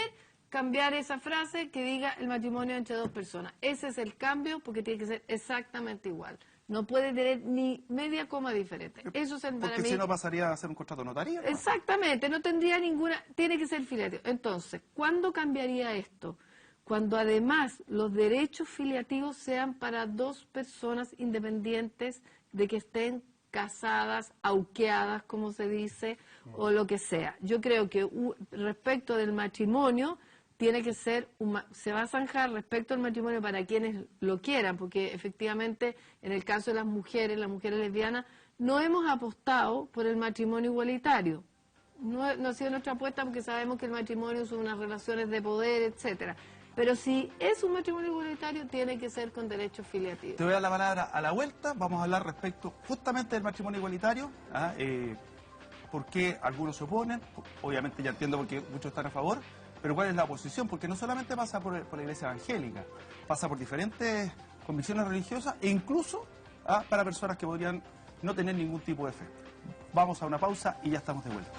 cambiar esa frase que diga el matrimonio entre dos personas. Ese es el cambio, porque tiene que ser exactamente igual. No puede tener ni media coma diferente. Eso es para Porque mí. si no pasaría a ser un contrato notario, ¿no? Exactamente, no tendría ninguna, tiene que ser filiativo. Entonces, ¿cuándo cambiaría esto? Cuando además los derechos filiativos sean para dos personas independientes de que estén casadas, auqueadas, como se dice, o lo que sea. Yo creo que respecto del matrimonio, tiene que ser, se va a zanjar respecto al matrimonio para quienes lo quieran, porque efectivamente en el caso de las mujeres lesbianas, no hemos apostado por el matrimonio igualitario. No ha sido nuestra apuesta porque sabemos que el matrimonio son unas relaciones de poder, etcétera. Pero si es un matrimonio igualitario, tiene que ser con derechos filiativos. Te voy a dar la palabra a la vuelta. Vamos a hablar respecto justamente del matrimonio igualitario. ¿Por qué algunos se oponen? Obviamente ya entiendo por qué muchos están a favor. Pero ¿cuál es la oposición? Porque no solamente pasa por la iglesia evangélica, pasa por diferentes convicciones religiosas e incluso para personas que podrían no tener ningún tipo de fe. Vamos a una pausa y ya estamos de vuelta.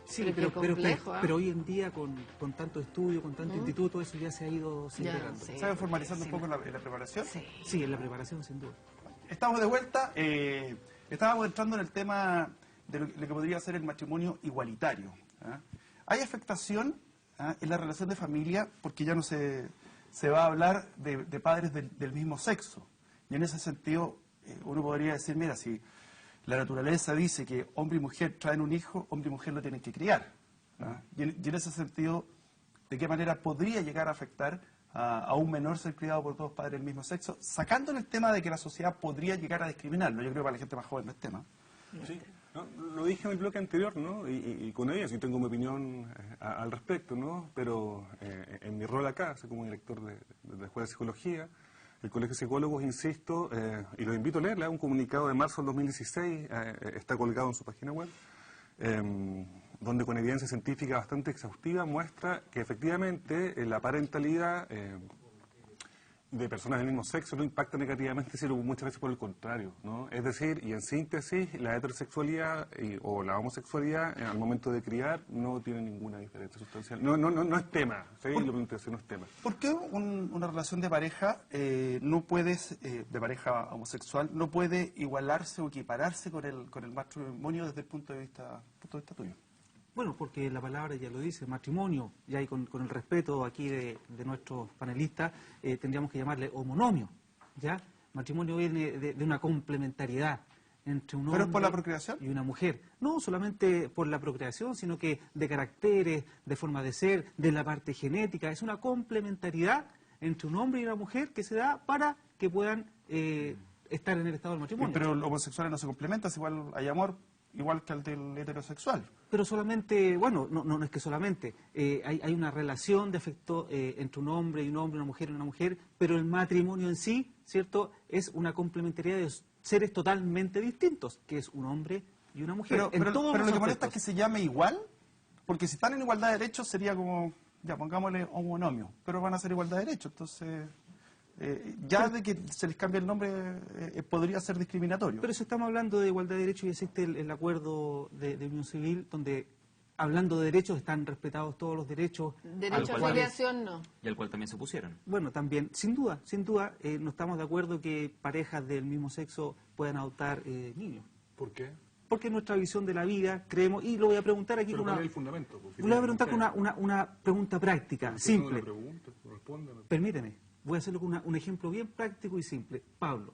Sí, Pero qué complejo, pero hoy en día con tanto estudio, con tanto instituto, eso ya se ha ido integrando. Sí. ¿Sabe formalizando un poco en la preparación? Sí. Sí, en la preparación sin duda. Estamos de vuelta. Estábamos entrando en el tema de lo que podría ser el matrimonio igualitario. ¿Hay afectación en la relación de familia? Porque ya no se va a hablar de padres del mismo sexo. Y en ese sentido, uno podría decir, mira, si la naturaleza dice que hombre y mujer traen un hijo, hombre y mujer lo tienen que criar. Y en ese sentido, ¿de qué manera podría llegar a afectar a un menor ser criado por dos padres del mismo sexo? Sacándole el tema de que la sociedad podría llegar a discriminarlo. Yo creo que para la gente más joven no es tema. Sí, no, lo dije en el bloque anterior, ¿no? Y con ella sí tengo mi opinión al respecto, ¿no? Pero en mi rol acá, soy como director de la Escuela de Psicología, el Colegio de Psicólogos, insisto, y los invito a leerla, un comunicado de marzo del 2016, está colgado en su página web, donde con evidencia científica bastante exhaustiva muestra que efectivamente la parentalidad de personas del mismo sexo no impacta negativamente, sino muchas veces por el contrario, ¿no? Es decir, y en síntesis, la heterosexualidad o la homosexualidad al momento de criar no tiene ninguna diferencia sustancial. No es tema, ¿sí? Lo planteé, no es tema. ¿Por qué una relación de pareja de pareja homosexual, no puede igualarse o equipararse con el matrimonio desde el punto de vista tuyo? Bueno, porque la palabra ya lo dice, matrimonio, ya y con el respeto aquí de nuestros panelistas, tendríamos que llamarle homonomio, ¿ya? Matrimonio viene de una complementariedad entre un hombre ¿Pero es por la procreación? y una mujer. No solamente por la procreación, sino que de caracteres, de forma de ser, de la parte genética. Es una complementariedad entre un hombre y una mujer que se da para que puedan estar en el estado del matrimonio. Pero los homosexuales no se complementan, es igual, hay amor igual que al del heterosexual. Pero solamente, bueno, no es que solamente, hay una relación de afecto entre un hombre y una mujer y una mujer, pero el matrimonio en sí, ¿cierto?, es una complementariedad de seres totalmente distintos, que es un hombre y una mujer. Pero lo que molesta es que se llame igual, porque si están en igualdad de derechos sería como, ya pongámosle homonomio, pero van a ser igualdad de derechos, entonces de que se les cambie el nombre podría ser discriminatorio. Pero si estamos hablando de igualdad de derechos y existe el acuerdo de unión civil, donde hablando de derechos están respetados todos los derechos. Derecho a filiación no. Y al cual también se opusieron. Bueno, también, sin duda, no estamos de acuerdo que parejas del mismo sexo puedan adoptar niños. ¿Por qué? Porque en nuestra visión de la vida creemos, y lo voy a preguntar aquí ¿Pero con cuál una... es el fundamento? Lo voy a preguntar con una pregunta práctica, simple. Respóndame. Permíteme, voy a hacerlo con un ejemplo bien práctico y simple. Pablo,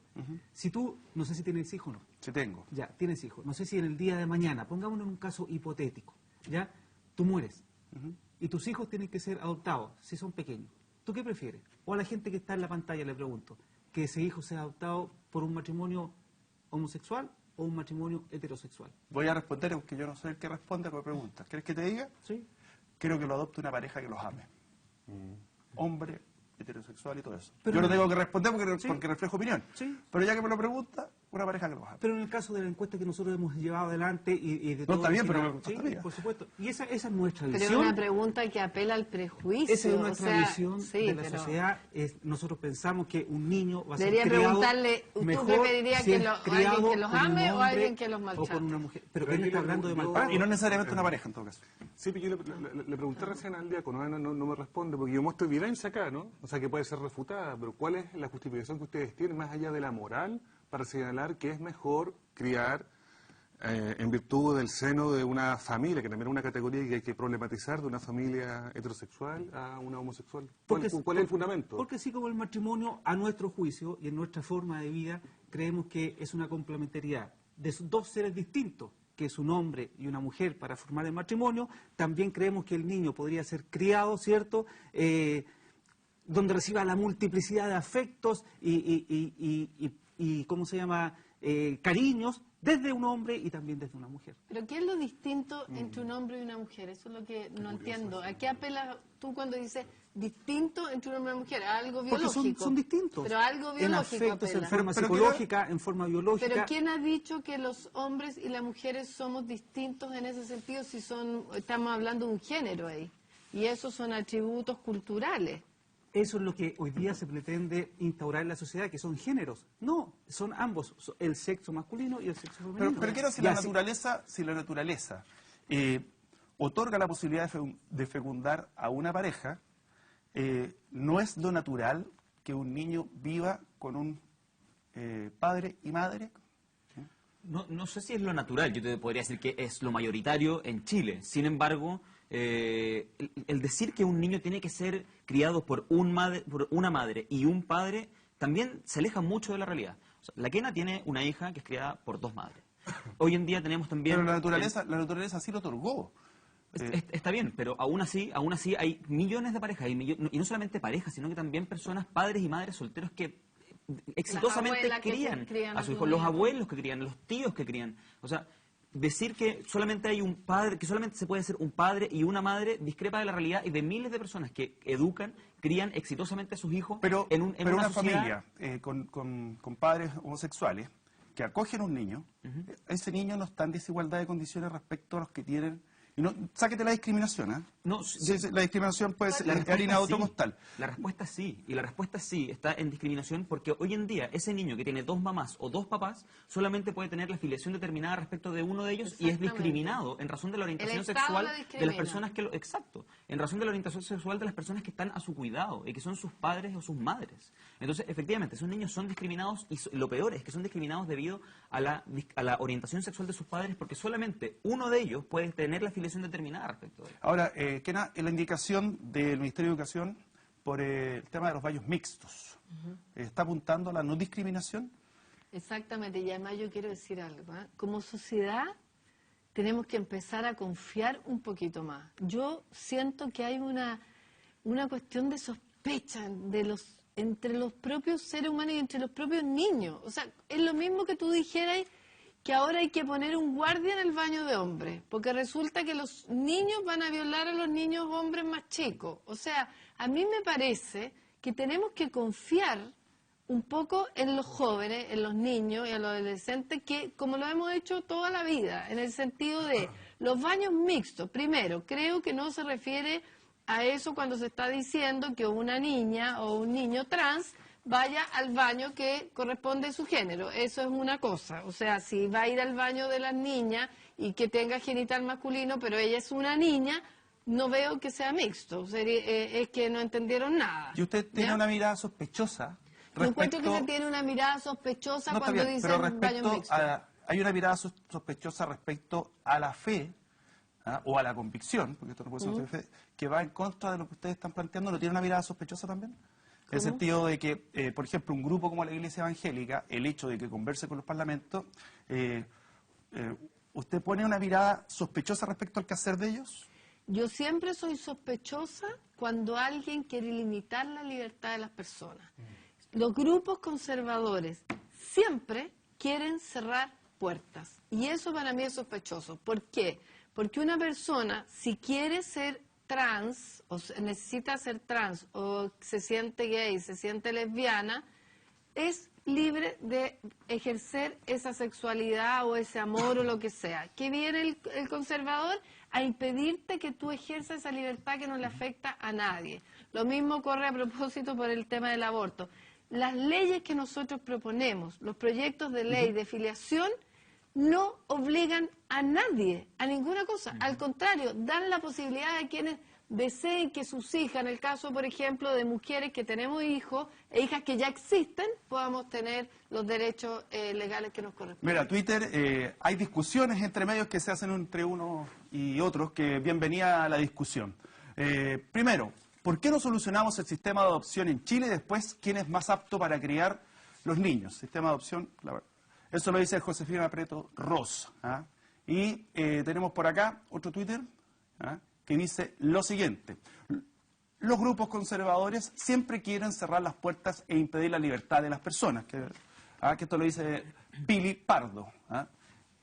si tú, no sé si tienes hijos o no. Sí tengo. Ya, tienes hijos. No sé si en el día de mañana, pongámonos en un caso hipotético, ya, tú mueres y tus hijos tienen que ser adoptados, si son pequeños. ¿Tú qué prefieres? O a la gente que está en la pantalla le pregunto, que ese hijo sea adoptado por un matrimonio homosexual o un matrimonio heterosexual. Voy a responder, aunque yo no soy el que responde por preguntas. ¿Quieres que te diga? ¿Sí? Creo que lo adopte una pareja que los ame. Hombre, heterosexual y todo eso. Pero yo no no- tengo que responder porque, Sí. porque reflejo opinión. Sí. Pero ya que me lo pregunta, una pareja que los ame. Pero en el caso de la encuesta que nosotros hemos llevado adelante y de No, todo... está bien, al pero final- me sí, gustaría. por supuesto. Y esa es nuestra Pero visión. es una pregunta que apela al prejuicio. Esa es o nuestra sea, visión sí, de la pero sociedad. Nosotros pensamos que un niño va a ser Debería criado preguntarle, ¿tú mejor preferirías si que es lo- alguien criado que los con un ame o hombre alguien que los o maltrate? con una mujer? Pero Pero él aquí está le- hablando de yo- maltrato. Y no necesariamente una pareja, en todo caso. Sí, pero yo le pregunté recién al diácono, no me responde, porque yo muestro evidencia acá, ¿no? O sea, que puede ser refutada, pero ¿cuál es la justificación que ustedes tienen, más allá de la moral, para señalar que es mejor criar en virtud del seno de una familia, que también es una categoría que hay que problematizar, de una familia heterosexual a una homosexual? ¿Cuál es el fundamento? Porque así como el matrimonio, a nuestro juicio y en nuestra forma de vida, creemos que es una complementariedad de dos seres distintos, que es un hombre y una mujer para formar el matrimonio. También creemos que el niño podría ser criado, ¿cierto?, donde reciba la multiplicidad de afectos y ¿cómo se llama?, cariños, desde un hombre y también desde una mujer. Pero ¿qué es lo distinto entre un hombre y una mujer? Eso es lo que no entiendo. ¿A qué apelas tú cuando dices distinto entre un hombre y una mujer? ¿A algo Porque biológico? son distintos. Pero a algo en biológico afectos, en apela. forma Pero psicológica, en forma biológica. Pero ¿quién ha dicho que los hombres y las mujeres somos distintos en ese sentido si estamos hablando de un género ahí? Y esos son atributos culturales. Eso es lo que hoy día se pretende instaurar en la sociedad, que son géneros. No, son ambos, el sexo masculino y el sexo femenino. Pero quiero si Y la así- naturaleza otorga la posibilidad de fecundar a una pareja, no es lo natural que un niño viva con un padre y madre. No sé si es lo natural, yo te podría decir que es lo mayoritario en Chile. Sin embargo, el decir que un niño tiene que ser criado por una madre y un padre también se aleja mucho de la realidad. O sea, la Kena tiene una hija que es criada por dos madres. Hoy en día tenemos también... Pero la naturaleza sí lo otorgó. Está bien, pero aún así hay millones de parejas, y no solamente parejas, sino que también personas, padres y madres solteros que exitosamente abuelas que crían crían a a sus sus hijos, los nietos. abuelos que crían, los tíos que crían. O sea, decir que solamente hay un padre, que solamente se puede ser un padre y una madre, discrepa de la realidad y de miles de personas que educan, crían exitosamente a sus hijos Pero, en pero una sociedad. familia con padres homosexuales que acogen a un niño, ese niño no está en desigualdad de condiciones respecto a los que tienen... Y no, sáquete la discriminación, ¿ah? No, Sí, sí, la discriminación puede ser La de harina respuesta otro sí. costal. La respuesta sí, y la respuesta sí está en discriminación porque hoy en día ese niño que tiene dos mamás o dos papás solamente puede tener la filiación determinada respecto de uno de ellos y es Exactamente. discriminado en razón de la orientación El Estado sexual lo de las discrimina. personas que exacto, en razón de la orientación sexual de las personas que están a su cuidado y que son sus padres o sus madres. Entonces, efectivamente, esos niños son discriminados y lo peor es que son discriminados debido a la orientación sexual de sus padres porque solamente uno de ellos puede tener la filiación determinada respecto de ellos. Ahora, Kena, en la indicación del Ministerio de Educación por el tema de los baños mixtos, ¿está apuntando a la no discriminación? Exactamente, y además yo quiero decir algo. Como sociedad tenemos que empezar a confiar un poquito más. Yo siento que hay una cuestión de sospecha entre los propios seres humanos y entre los propios niños. O sea, es lo mismo que tú dijeras que ahora hay que poner un guardia en el baño de hombres, porque resulta que los niños van a violar a los niños hombres más chicos. O sea, a mí me parece que tenemos que confiar un poco en los jóvenes, en los niños y en los adolescentes, que como lo hemos hecho toda la vida, en el sentido de los baños mixtos. Primero, creo que no se refiere a eso cuando se está diciendo que una niña o un niño trans vaya al baño que corresponde a su género. Eso es una cosa. O sea, si va a ir al baño de las niñas y que tenga genital masculino, pero ella es una niña, no veo que sea mixto. O sea, es que no entendieron nada. Y usted tiene ¿Ya? una mirada sospechosa Yo encuentro que respecto... se tiene una mirada sospechosa No, está cuando bien, dicen pero baño respecto mixto. hay una mirada sospechosa respecto a la fe o a la convicción, porque esto no puede ser una fe, que va en contra de lo que ustedes están planteando. ¿No tiene una mirada sospechosa también? En el sentido de que, por ejemplo, un grupo como la Iglesia Evangélica, el hecho de que converse con los parlamentos, ¿usted pone una mirada sospechosa respecto al quehacer de ellos? Yo siempre soy sospechosa cuando alguien quiere limitar la libertad de las personas. Los grupos conservadores siempre quieren cerrar puertas. Y eso para mí es sospechoso. ¿Por qué? Porque una persona, si quiere ser trans, o necesita ser trans, o se siente gay, se siente lesbiana, es libre de ejercer esa sexualidad o ese amor o lo que sea. ¿Qué viene el conservador? A impedirte que tú ejerzas esa libertad que no le afecta a nadie. Lo mismo ocurre a propósito por el tema del aborto. Las leyes que nosotros proponemos, los proyectos de ley de filiación, no obligan a nadie, a ninguna cosa. Al contrario, dan la posibilidad a quienes deseen que sus hijas, en el caso, por ejemplo, de mujeres que tenemos hijos e hijas que ya existen, podamos tener los derechos legales que nos corresponden. Mira, Twitter, hay discusiones entre medios que se hacen entre unos y otros, que bienvenida a la discusión. Primero, ¿por qué no solucionamos el sistema de adopción en Chile y después quién es más apto para criar los niños? Sistema de adopción, eso lo dice Josefina Preto Ross. ¿Ah? Y tenemos por acá otro Twitter, ¿ah?, que dice lo siguiente: los grupos conservadores siempre quieren cerrar las puertas e impedir la libertad de las personas, que esto lo dice Pili Pardo. ¿Ah?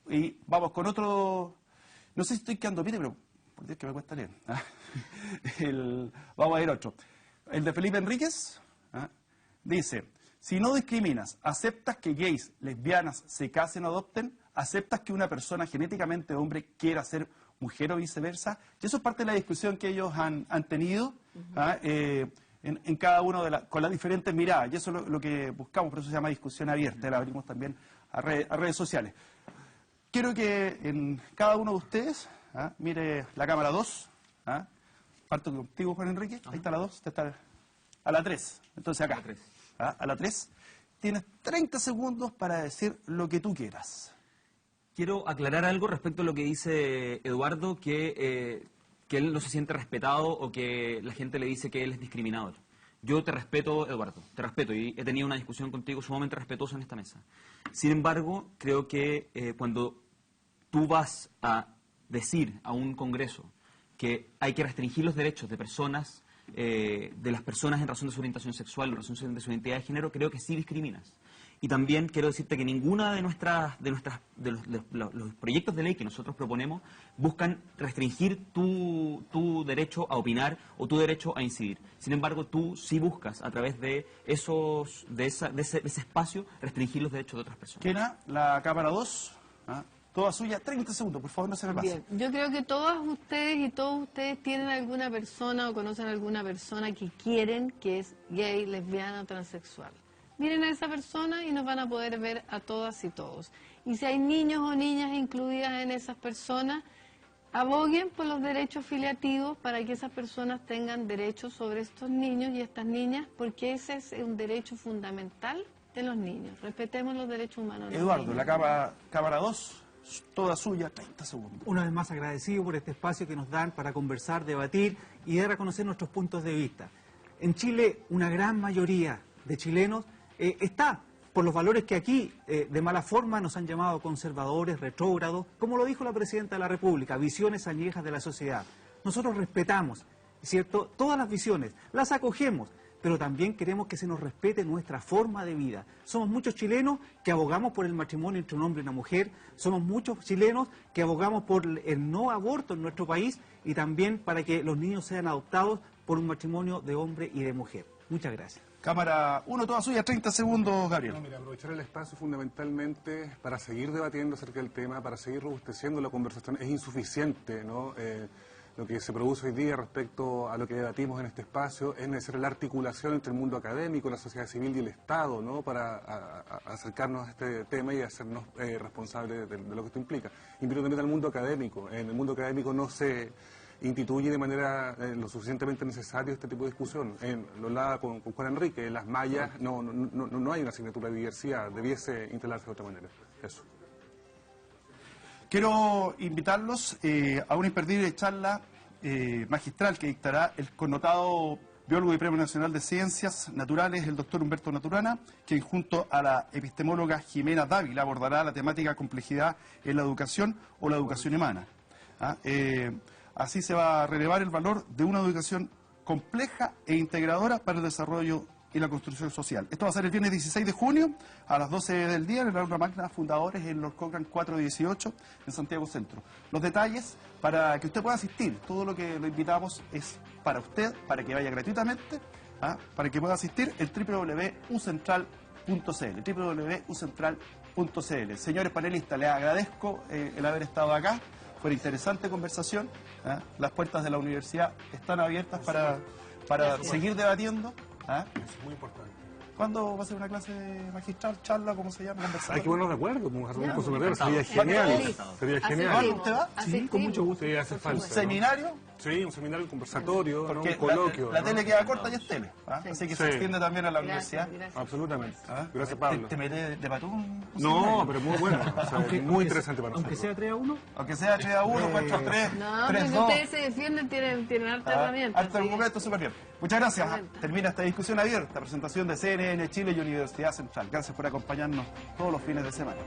Y vamos con otro, no sé si estoy quedando bien, pero por Dios que me cuesta leer. ¿Ah? Vamos a ir otro, el de Felipe Enríquez. ¿Ah? Dice: si no discriminas, aceptas que gays, lesbianas se casen o adopten, aceptas que una persona genéticamente hombre quiera ser mujer o viceversa, y eso es parte de la discusión que ellos han tenido en cada uno con las diferentes miradas, y eso es lo que buscamos, por eso se llama discusión abierta, la abrimos también a redes sociales. Quiero que en cada uno de ustedes mire la cámara 2, parto contigo, Juan Enrique, ahí está la 2, está a la 3, entonces acá, a la 3, tienes 30 segundos para decir lo que tú quieras. Quiero aclarar algo respecto a lo que dice Eduardo, que él no se siente respetado o que la gente le dice que él es discriminador. Yo te respeto, Eduardo, te respeto y he tenido una discusión contigo sumamente respetuosa en esta mesa. Sin embargo, creo que cuando tú vas a decir a un congreso que hay que restringir los derechos de personas, de las personas en razón de su orientación sexual, en razón de su identidad de género, creo que sí discriminas. Y también quiero decirte que ninguna de los proyectos de ley que nosotros proponemos buscan restringir tu derecho a opinar o tu derecho a incidir. Sin embargo, tú sí buscas, a través de ese espacio, restringir los derechos de otras personas. Kena, la cámara 2, toda suya, 30 segundos, por favor, no se me pase. Bien, yo creo que todos ustedes tienen alguna persona o conocen alguna persona que quieren que es gay, lesbiana o transexual. Miren a esa persona y nos van a poder ver a todas y todos. Y si hay niños o niñas incluidas en esas personas, aboguen por los derechos filiativos para que esas personas tengan derechos sobre estos niños y estas niñas, porque ese es un derecho fundamental de los niños. Respetemos los derechos humanos. Eduardo, la cámara 2, toda suya, 30 segundos. Una vez más agradecido por este espacio que nos dan para conversar, debatir y dar a conocer nuestros puntos de vista. En Chile, una gran mayoría de chilenos está por los valores que aquí de mala forma nos han llamado conservadores, retrógrados, como lo dijo la Presidenta de la República, visiones añejas de la sociedad. Nosotros respetamos, ¿cierto?, todas las visiones, las acogemos, pero también queremos que se nos respete nuestra forma de vida. Somos muchos chilenos que abogamos por el matrimonio entre un hombre y una mujer, somos muchos chilenos que abogamos por el no aborto en nuestro país y también para que los niños sean adoptados por un matrimonio de hombre y de mujer. Muchas gracias. Cámara 1, toda suya, 30 segundos, Gabriel. No, mira, aprovechar el espacio fundamentalmente para seguir debatiendo acerca del tema, para seguir robusteciendo la conversación. Es insuficiente, ¿no? Lo que se produce hoy día respecto a lo que debatimos en este espacio. Es necesaria la articulación entre el mundo académico, la sociedad civil y el Estado, ¿no?, para acercarnos a este tema y hacernos responsables de lo que esto implica. Invito también al mundo académico. En el mundo académico no se instituye de manera lo suficientemente necesario este tipo de discusión. Lo hablaba con Juan Enrique, en las mallas no hay una asignatura de diversidad, debiese instalarse de otra manera. Eso. Quiero invitarlos a una imperdible charla magistral que dictará el connotado biólogo y Premio Nacional de Ciencias Naturales, el doctor Humberto Maturana, quien junto a la epistemóloga Jimena Dávila abordará la temática complejidad en la educación o la educación humana. Así se va a relevar el valor de una educación compleja e integradora para el desarrollo y la construcción social. Esto va a ser el viernes 16 de junio a las 12 del día en el aula magna Fundadores en Lord Cochrane 418 en Santiago Centro. Los detalles para que usted pueda asistir, todo lo que lo invitamos es para usted, para que vaya gratuitamente, para que pueda asistir en www.ucentral.cl, www.ucentral.cl. Señores panelistas, les agradezco el haber estado acá. Fue una interesante conversación. Las puertas de la universidad están abiertas para seguir debatiendo. Es muy importante. ¿Cuándo va a ser una clase magistral, charla, cómo se llama? Hay que ponernos de acuerdo, vamos a hacer un curso de sería Encantado. genial. Sería genial. ¿Usted va? Sí, con mucho gusto. Sí, hace ¿Un falta. seminario? Sí, un seminario, un conversatorio, ¿no? Porque Un coloquio. la ¿no? tele queda corta y es tele. Así que se Sí. extiende también a la Gracias, universidad. gracias. Absolutamente. Gracias, ¿Te Pablo. metes de patún? No, pero muy bueno. O sea, muy interesante para Aunque nosotros. sea 3-1. Aunque sea 3-1, 4-3, No, pero si 3-2. ustedes se defienden, tienen harta herramienta. Hasta el así que- momento súper bien. Muchas gracias. Excelente. Termina esta discusión abierta, presentación de CNN Chile y Universidad Central. Gracias por acompañarnos todos los fines de semana.